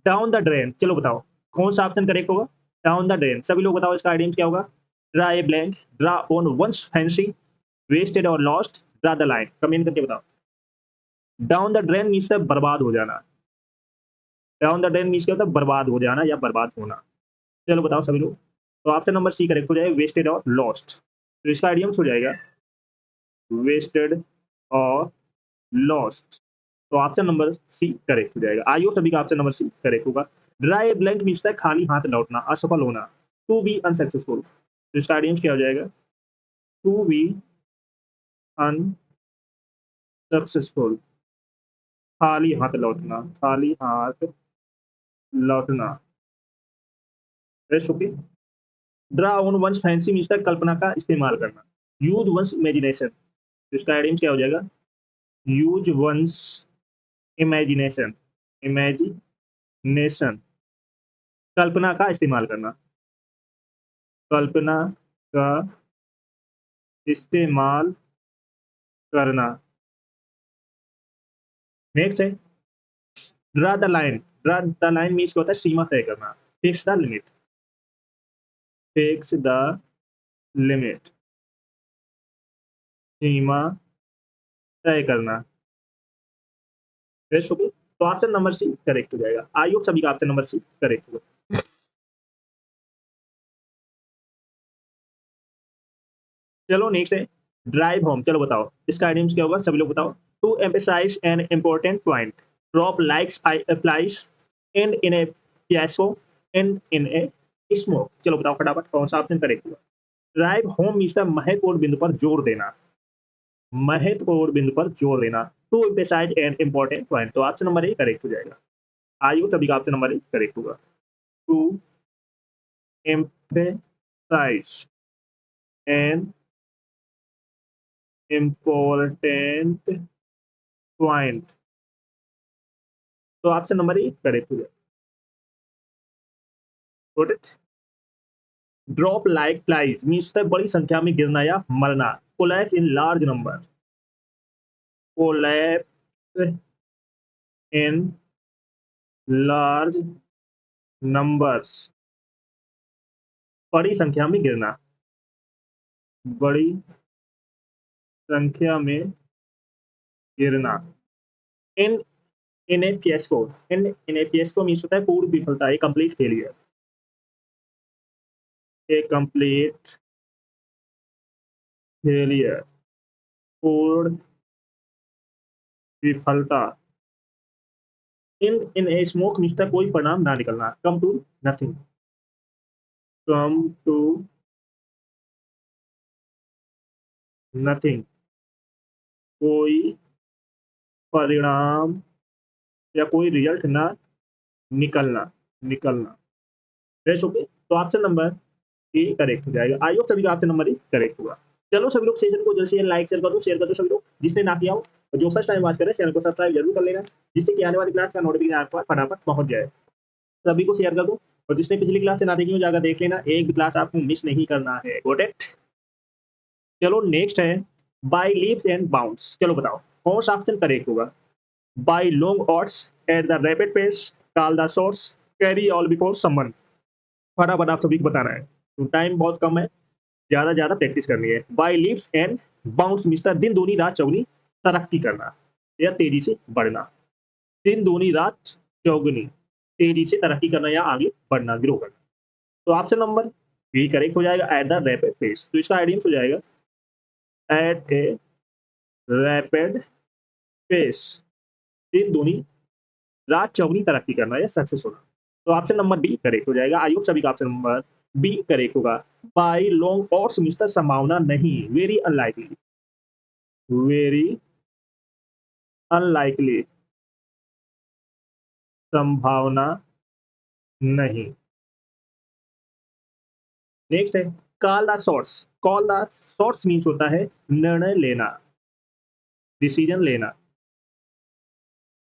Down the drain, चलो बताओ कौन सा ऑप्शन करेक्ट होगा? डाउन द ड्रेन, सभी लोग बताओ इसका आइडियम क्या होगा? Draw a blank, draw on one's fancy, wasted और lost, draw the line, comment करके बताओ। डाउन द ड्रेन मीन्स बर्बाद हो जाना। डाउन द ड्रेन मीन्स क्या होता है? बर्बाद हो जाना या बर्बाद होना। चलो बताओ सभी लोग। तो ऑप्शन नंबर सी करेक्ट हो जाएगा, वेस्टेड और लॉस्ट। तो इसका आइडियम हो जाएगा वेस्टेड और लॉस्ट। तो ऑप्शन नंबर सी करेक्ट हो जाएगा। आई होप सभी का ऑप्शन नंबर सी करेक्ट होगा। ड्राई ब्लैंक मीन्स खाली हाथ लौटना, असफल होना, टू बी अनसक्सेसफुल। तो इसका आइडियम क्या हो जाएगा? टू बी अनसक्सेसफुल, खाली हाथ लौटना, खाली हाथ लौटना। Okay. Draw on one's fancy means कल्पना का इस्तेमाल करना, यूज वंस इमेजिनेशन। तो इसका आइडियम क्या हो जाएगा? यूज वंस इमेजिनेशन, इमेजिनेशन, कल्पना का इस्तेमाल करना, कल्पना का इस्तेमाल करना। नेक्स्ट है draw the line. Draw the line means क्या होता है? सीमा तय करना, fix the limit, fix the limit, सीमा तय करना। रेस्ट हो गई। तो ऑप्शन नंबर सी करेक्ट हो जाएगा। आई होप सभी का ऑप्शन नंबर सी करेक्ट होगा। चलो नेक्स्ट है ड्राइव होम, चलो बताओ इसका आइडियम क्या होगा? सभी लोग बताओ। To emphasise an important point, drop like flies, end in a fiasco, end in a smoke. चलो बताओ फटाफट कौन सा ऑप्शन करेक्ट होगा? ड्राइव होम मीन्स महत्वपूर्ण बिंदु पर जोर देना, महत्वपूर्ण बिंदु पर जोर देना, to emphasise an important point. तो ऑप्शन नंबर ए करेक्ट हो जाएगा। आयु सभी का ऑप्शन नंबर ए करेक्ट होगा। To emphasise an important point. तो ऑप्शन नंबर ए करेक्ट हो जाएगा। Got it? Drop like flies means बड़ी संख्या में गिरना या मरना, collapse in large number, collapse in large numbers, बड़ी संख्या में गिरना, बड़ी संख्या में गिरना। इन इन ए फिएस्को, इन ए फिएस्को मीन्स होता है पूर्ण विफलता, ए कंप्लीट फेलियर, ए कंप्लीट फेलियर, पूर्ण विफलता। इन ए स्मोक मीन्स कोई परिणाम ना निकलना, come to nothing, come to nothing, कोई परिणाम या कोई रिजल्ट ना निकलना, निकलना। Fresh okay. तो ऑप्शन नंबर ए करेक्ट हो जाएगा। आई होप सभी का ऑप्शन नंबर ए करेक्ट होगा। चलो सभी लोग सेशन को जल्द से जल्द लाइक शेयर कर दो सभी लोग, जिसने ना किया हो। और जो फर्स्ट टाइम वॉच कर रहे हैं चैनल को सब्सक्राइब जरूर कर लेना, जिससे कि आने वाली क्लास का नोटिफिकेशन आपको फटाफट पहुंच जाए। सभी को शेयर कर दो, और जिसने पिछली क्लास से ना देखी हो जाकर देख लेना, एक भी क्लास आपको मिस नहीं करना है। Got it? चलो नेक्स्ट है बाय लीव्स एंड बाउंड्स। चलो बताओ कौन सा ऑप्शन करेक्ट होगा? By long odds at the rapid pace, call the shots, carry all before someone। फटाफट आप सभी को बताना है, तो टाइम बहुत कम है, ज्यादा ज्यादा प्रैक्टिस करनी है। By leaps and bounds mister दिन दूनी रात चौगुनी तरक्की करना या तेजी से बढ़ना, दिन दूनी रात चौगुनी तेजी से तरक्की करना या आगे बढ़ना, ग्रो करना। तो ऑप्शन नंबर बी करेक्ट हो जाएगा, एट द रैपिड पेस। तो इसका आइडियम हो जाएगा एट ए रैपिड पेस, दिन दूनी रात चौगुनी तरक्की करना या सक्सेस होना। तो ऑप्शन नंबर बी करेक्ट हो जाएगा। आई होप सभी का ऑप्शन नंबर बी करेक्ट होगा। बाय लॉन्ग odds मिस्टर संभावना नहीं, वेरी अनलाइकली, वेरी अनलाइकली, संभावना नहीं। नेक्स्ट है call the shots. Call the shots means होता है निर्णय लेना, डिसीजन लेना,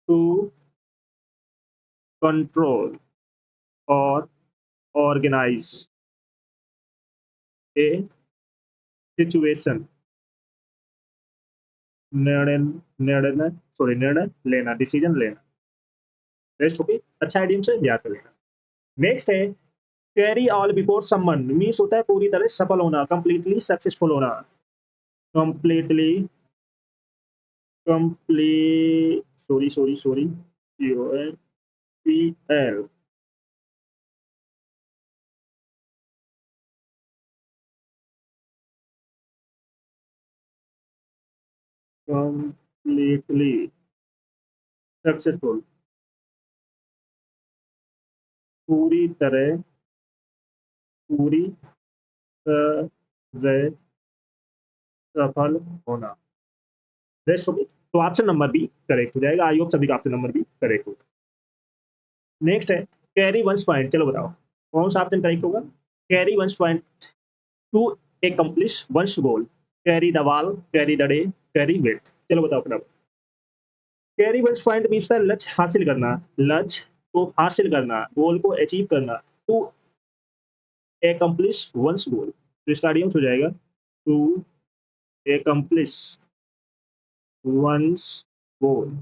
टू कंट्रोल और ऑर्गेनाइज ए सिचुएशन। निर्णय निर्णय सॉरी निर्णय लेना, डिसीजन लेना। Rest okay. अच्छा आइडियम से याद कर लेना। नेक्स्ट है carry all before someone, means होता है पूरी तरह सफल होना, कंप्लीटली सक्सेसफुल होना, completely complete sorry sorry sorry COMPL completely successful, पूरी तरह पूरी तरह सफल होना। रेस्ट होगी तो ऑप्शन नंबर बी करेक्ट हो जाएगा। आई होप सभी का ऑप्शन नंबर बी करेक्ट होगा। नेक्स्ट है कैरी वंस पॉइंट, चलो बताओ कौन सा ऑप्शन करेक्ट होगा। Carry one's point to accomplish one's goal, carry the ball, carry the day, carry weight. चलो बताओ अपना। कैरी वंस पॉइंट मीन्स था लक्ष्य हासिल करना, लक्ष्य को हासिल करना, गोल को अचीव करना। टू accomplish वंस गोल, तो इसका आइडियम हो जाएगा टू accomplish वंस गोल,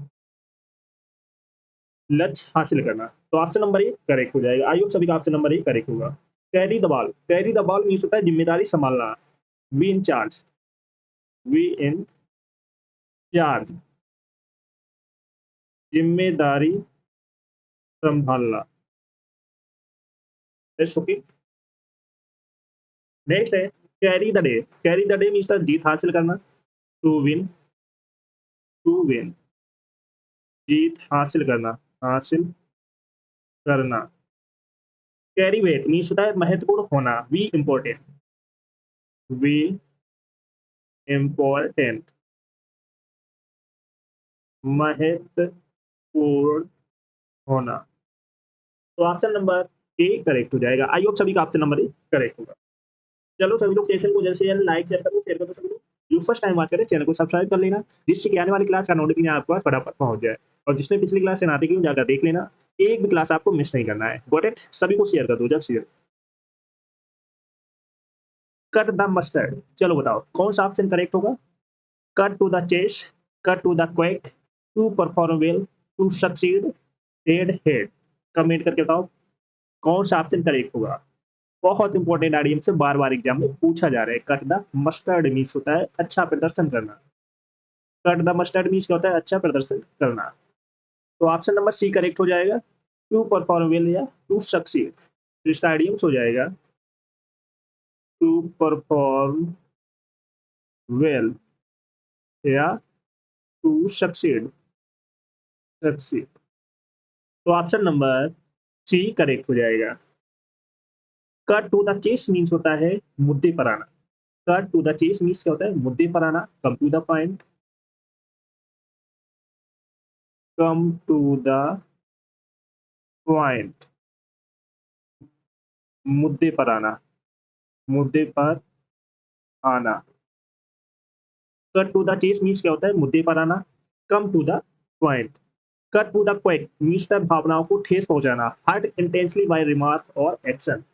लक्ष्य हासिल करना। तो ऑप्शन नंबर ए करेक्ट हो जाएगा। आई होप सभी का ऑप्शन नंबर ए करेक्ट होगा। Carry the ball, carry the ball means होता है जिम्मेदारी संभालना, be in charge, be in charge, जिम्मेदारी संभालना। ओके। नेक्स्ट है carry the day, carry the day means जीत हासिल करना, टू विन, टू विन, जीत हासिल करना, हासिल करना। कैरी वेट मीन्स होता है महत्वपूर्ण होना, वी इंपॉर्टेंट, वी इंपॉर्टेंट, महत्वपूर्ण होना। तो ऑप्शन नंबर ए करेक्ट हो जाएगा। आई होप सभी का ऑप्शन नंबर ए करेक्ट होगा। चलो सभी लोग सेशन को जल्द से जल्द लाइक शेयर करो सभी लोग। जो फर्स्ट टाइम बात करें चैनल को सब्सक्राइब कर लेना, जिससे कि आने वाली क्लास का नोटिफिकेशन आपके पास फटाफट पहुंच जाए। और जिसने पिछली क्लास से नाते की जाकर देख लेना, एक भी क्लास आपको मिस नहीं करना है। Got it? सभी को शेयर कर दो जल्द से जल्द। कट द मस्टर्ड, चलो बताओ कौन सा ऑप्शन करेक्ट होगा। Cut to the chase, cut to the quick, to perform well, to succeed, dead heat. Comment करके बताओ कौन सा ऑप्शन करेक्ट होगा। बहुत इंपॉर्टेंट आइडियम से बार बार एग्जाम में पूछा जा रहा है। कट द मस्टर्ड मीन्स होता है अच्छा प्रदर्शन करना, कट द मस्टर्ड मीन्स क्या होता है अच्छा प्रदर्शन करना। तो ऑप्शन नंबर सी करेक्ट हो जाएगा, टू परफॉर्म वेल या टू सक्सीड। तो इसका आइडियम हो जाएगा टू परफॉर्म वेल या टू सक्सीड, सक्सीड। तो ऑप्शन नंबर सी करेक्ट हो जाएगा। Cut to the chase means होता है मुद्दे पर आना, cut to the chase means क्या होता है मुद्दे पर आना, come to the point, come to the point, मुद्दे पर आना, मुद्दे पर आना। Cut to the chase means क्या होता है मुद्दे पर आना, come to the point. Cut to the quick means भावनाओं को ठेस पहुंचाना, हर्ट इंटेंसली बाय रिमार्क और action.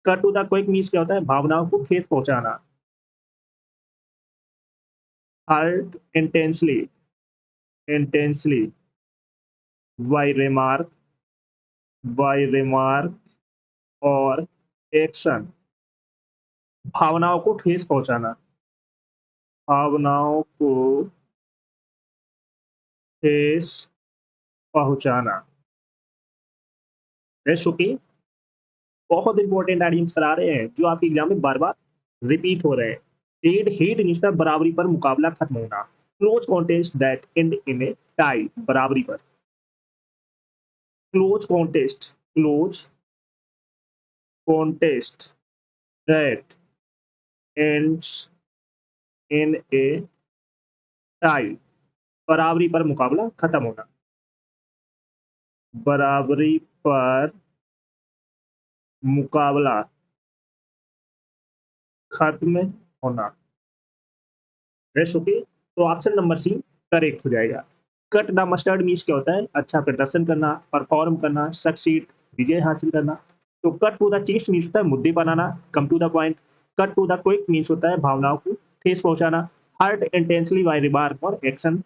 Cut to the quick means क्या होता है भावनाओं को ठेस पहुंचाना, hurt intensely, intensely by remark और एक्शन। भावनाओं को ठेस पहुंचाना, भावनाओं को ठेस पहुंचाना। ओके। बहुत इंपॉर्टेंट आइडियम्स करा रहे हैं जो आपके एग्जाम में बार बार रिपीट हो रहे हैं। हेड हेड मीन्स बराबरी पर मुकाबला खत्म होना, close contest that and in a tie, बराबरी पर, close contest, close contest that ends in a tie, बराबरी पर मुकाबला खत्म होना, बराबरी पर मुकाबला खत्म होना। ओके। तो ऑप्शन नंबर सी करेक्ट हो जाएगा। कट द मस्टर्ड मीन्स क्या होता है अच्छा प्रदर्शन करना, परफॉर्म करना, सक्सीड, विजय हासिल करना। तो cut to the chase means होता है मुद्दे पर आना, come to the point. Cut to the quick means होता है भावनाओं को ठेस पहुंचाना, हर्ट इंटेंसली बाय रिमार्क और एक्शन।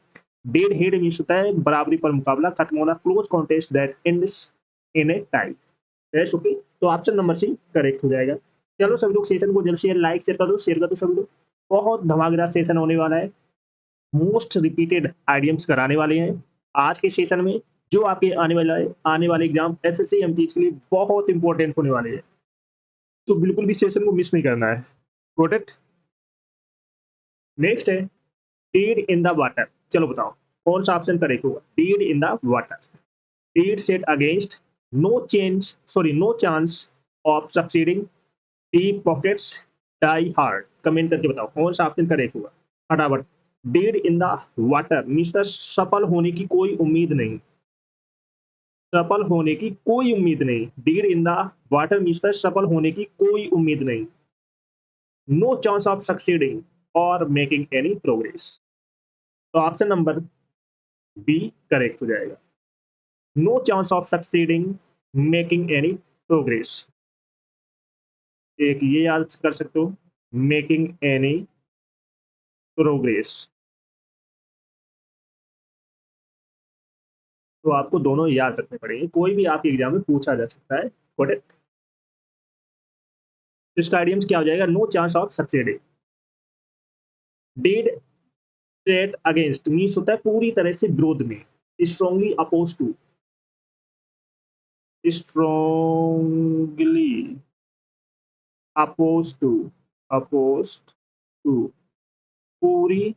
डेड हेड मीन्स होता है बराबरी पर मुकाबला, खत्म होना, close contest that ends in a tie. Yes okay, तो ऑप्शन नंबर सी करेक्ट हो जाएगा। चलो सभी लोग सेशन को जल्द से जल्द लाइक शेयर कर दो सभी लोग। बहुत धमाकेदार सेशन होने वाला है, मोस्ट रिपीटेड आइडियम्स कराने वाले हैं आज के सेशन में, जो आपके आने वाले एग्जाम एसएससी एमटीएच के लिए बहुत इंपॉर्टेंट होने वाले हैं। तो बिल्कुल भी सेशन को मिस नहीं करना है। प्रोटेक्ट। नेक्स्ट है डीड इन द वाटर। चलो बताओ कौन सा ऑप्शन करेक्ट होगा। Deed in the water, deed set against, no chance of succeeding, deep pockets, die hard. Comment करके बताओ कौन सा ऑप्शन करेक्ट होगा फटाफट। Dead in the water means सफल होने की कोई उम्मीद नहीं, सफल होने की कोई उम्मीद नहीं। Dead in the water means सफल होने की कोई उम्मीद नहीं। नो चांस ऑफ सक्सीडिंग और मेकिंग एनी प्रोग्रेस। तो ऑप्शन नंबर बी करेक्ट हो जाएगा। No chance of succeeding, making any progress. एक ये याद कर सकते हो, मेकिंग एनी प्रोग्रेस। तो आपको दोनों याद रखने पड़ेंगे, कोई भी आपके एग्जाम में पूछा जा सकता है। करेक्ट। इसका आइडियम्स क्या हो जाएगा। No chance of succeeding, dead set against means होता है पूरी तरह से विरोध में, strongly oppose to, strongly oppose to, oppose to, पूरी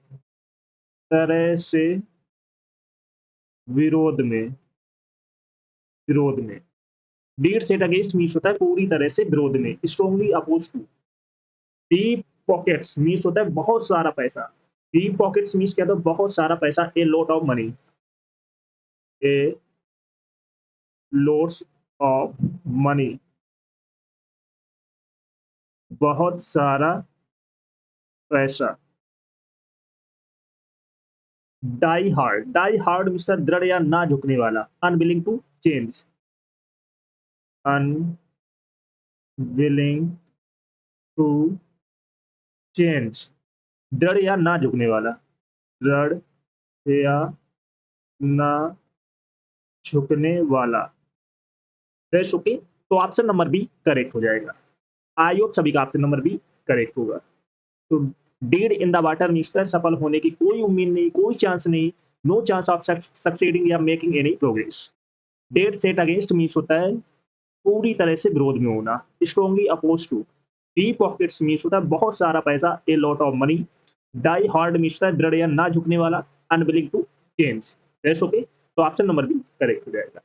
तरह से विरोध में, विरोध में। डेड सेट अगेंस्ट मीन्स होता है पूरी तरह से विरोध में, strongly oppose to. Deep pockets means होता है बहुत सारा पैसा, डीप पॉकेट्स मीन्स क्या था, बहुत सारा पैसा, a lot of money, A lots of money, बहुत सारा पैसा। डाई हार्ड मीन्स दृढ़ या ना झुकने वाला, unwilling to change, unwilling to change, दृढ़ या ना झुकने वाला, दृढ़ या ना झुकने वाला। ओके, तो ऑप्शन नंबर बी करेक्ट हो जाएगा। आई होप सभी का ऑप्शन नंबर बी करेक्ट होगा। तो dead in the water means सफल होने की कोई उम्मीद नहीं, कोई चांस नहीं, नो चांस ऑफ सक्सीडिंग या making any progress. Dead set against means होता है पूरी तरह से विरोध में होना, strongly oppose to. Deep pockets means होता है बहुत सारा पैसा, a lot of money. Die hard means होता है दृढ़ या ना झुकने वाला, unwilling to change. That's okay, तो ऑप्शन नंबर बी करेक्ट हो जाएगा।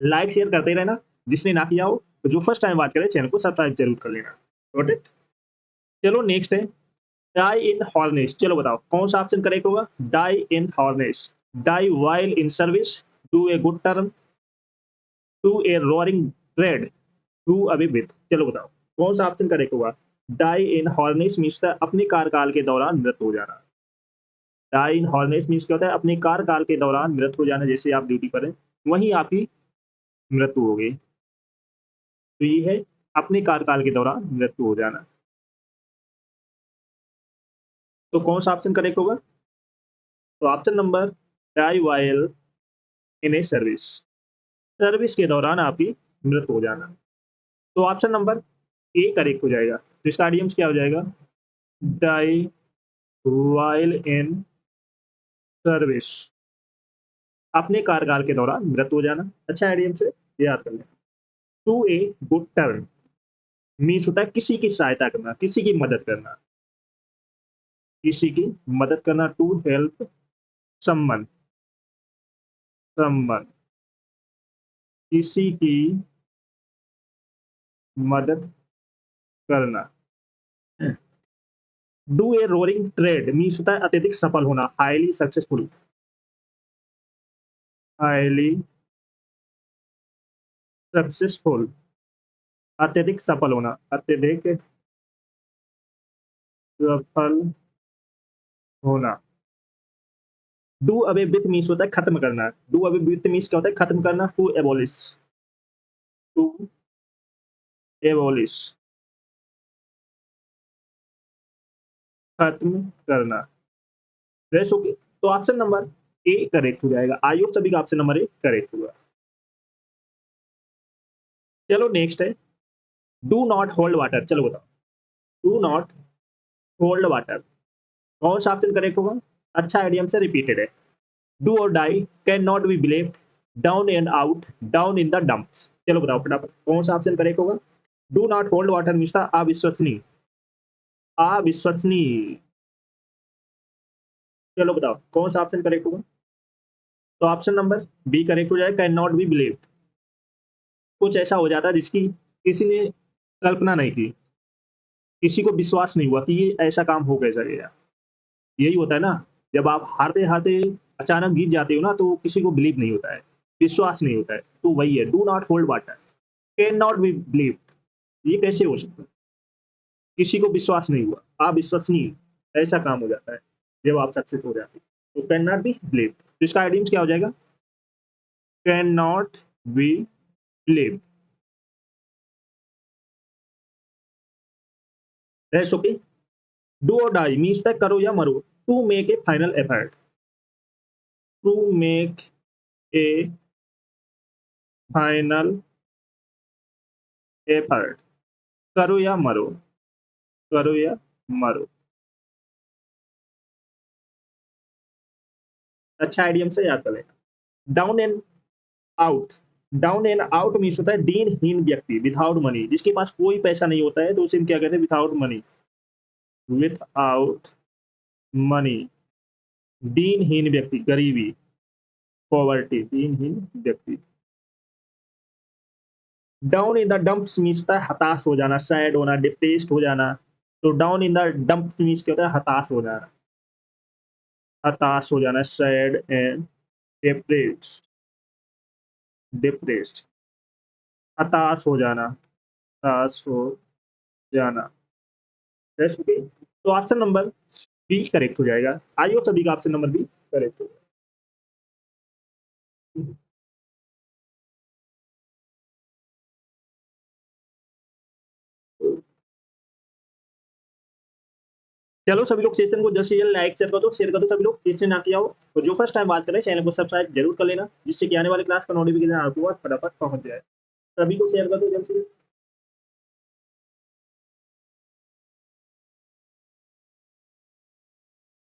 लाइक शेयर करते रहना, जिसने ना किया हो तो जो फर्स्ट टाइम बात करे चैनल को सब्सक्राइब जरूर कर लेना। Got it. चलो नेक्स्ट है डाई इन हॉर्नेस। चलो बताओ कौन सा ऑप्शन करेक्ट होगा। Die in harness, die while in service, do a good turn, to a roaring trade, to away with. चलो बताओ कौन सा ऑप्शन करेक्ट होगा। डाई इन हॉर्नेस मीन्स अपने कार्यकाल के दौरान मृत हो जाना। डाई इन हॉर्नेस मीन्स क्या होता है, अपने कार्यकाल के दौरान मृत हो जाना, जैसे आप ड्यूटी पर हैं वहीं आपकी मृत्यु हो गई। तो ये है अपने कार्यकाल के दौरान मृत्यु हो जाना। तो कौन सा ऑप्शन करेक्ट होगा। तो option number die while in a service, service के दौरान आपकी मृत्यु हो जाना। तो ऑप्शन नंबर ए करेक्ट हो जाएगा। तो इसका आइडियम्स क्या हो जाएगा। डाई वाइल इन सर्विस, अपने कार्यकाल के दौरान मृत्यु हो जाना। अच्छा आइडियम से याद कर लें। To a good turn means होता है किसी की सहायता करना, किसी की मदद करना, किसी की मदद करना। टू हेल्प समवन, समवन, किसी की मदद करना। Do a roaring trade means होता है अत्यधिक सफल होना, हाईली सक्सेसफुल, हाईली सक्सेसफुल, अत्यधिक सफल होना, अत्यधिक सफल होना। डू अवे विथ मीन्स होता है खत्म करना, डू अवे विथ मीन्स क्या होता है खत्म करना। टू एबोलिश, टू एबोलिश, खत्म करना। ओके, तो ऑप्शन नंबर ए करेक्ट हो जाएगा। आई होप सभी का ऑप्शन नंबर ए करेक्ट होगा। चलो नेक्स्ट है डू नॉट होल्ड वाटर। चलो बताओ, डू नॉट होल्ड वाटर कौन सा ऑप्शन करेक्ट होगा? अच्छा आइडियम से रिपीटेड है। डू और die, can not be believed, down and out, down in the dumps. चलो बताओ फटाफट कौन सा ऑप्शन करेक्ट होगा? Do not hold water means अविश्वसनीय, अविश्वसनीय। चलो बताओ कौन सा ऑप्शन करेक्ट होगा? तो ऑप्शन नंबर बी करेक्ट हो जाएगा, कैन नॉट बी बिलीव्ड। कुछ ऐसा हो जाता है जिसकी किसी ने कल्पना नहीं की, किसी को विश्वास नहीं हुआ कि ये ऐसा काम हो कैसे गया। यही होता है ना, जब आप हारते हारते अचानक जीत जाते हो ना, तो किसी को बिलीव नहीं होता है, विश्वास नहीं होता है। तो वही है do not hold water, can not be believe. ये कैसे हो सकता है? किसी को विश्वास नहीं हुआ, अविश्वसनीय ऐसा काम हो जाता है जब आप सक्सेस हो जाते हैं। तो कैन नॉट बी बिलीव, तो इसका आइडियम क्या हो जाएगा? Can not be believe. That's okay. Do और डाई मीन्स तक करो या मरो, to make a final effort, to make a final effort, करो या मरो, करो या मरो। अच्छा आइडियम से याद कर लेना। Down and out, down and out means होता है दीनहीन व्यक्ति, विदाउट मनी, जिसके पास कोई पैसा नहीं होता है तो उसे हम क्या कहते हैं? विदाउट मनी, विदाउट मनी, दीनहीन व्यक्ति, गरीबी, पॉवर्टी, दीनहीन व्यक्ति। Down in the dumps means होता है हताश हो जाना, सैड होना, डिप्रेस्ड हो जाना। तो down in the dumps means क्या होता है? हताश हो जाना, हताश हो जाना, सैड एंड डिप्रेस्ड, डिप्रेस्ड, हताश हो जाना, हताश हो जाना। That's okay। तो ऑप्शन नंबर बी करेक्ट हो जाएगा। आइए सभी का ऑप्शन नंबर बी करेक्ट होगा। चलो सभी लोग सेशन को जल्द से जल्द लाइक शेयर कर दो सभी लोग, सेशन ना किया हो तो जो फर्स्ट टाइम बात करें चैनल को सब्सक्राइब जरूर कर लेना, जिससे कि आने वाले क्लास का नोटिफिकेशन आपको फटाफट पहुंच जाए। सभी को शेयर कर दो जल्द से जल्द।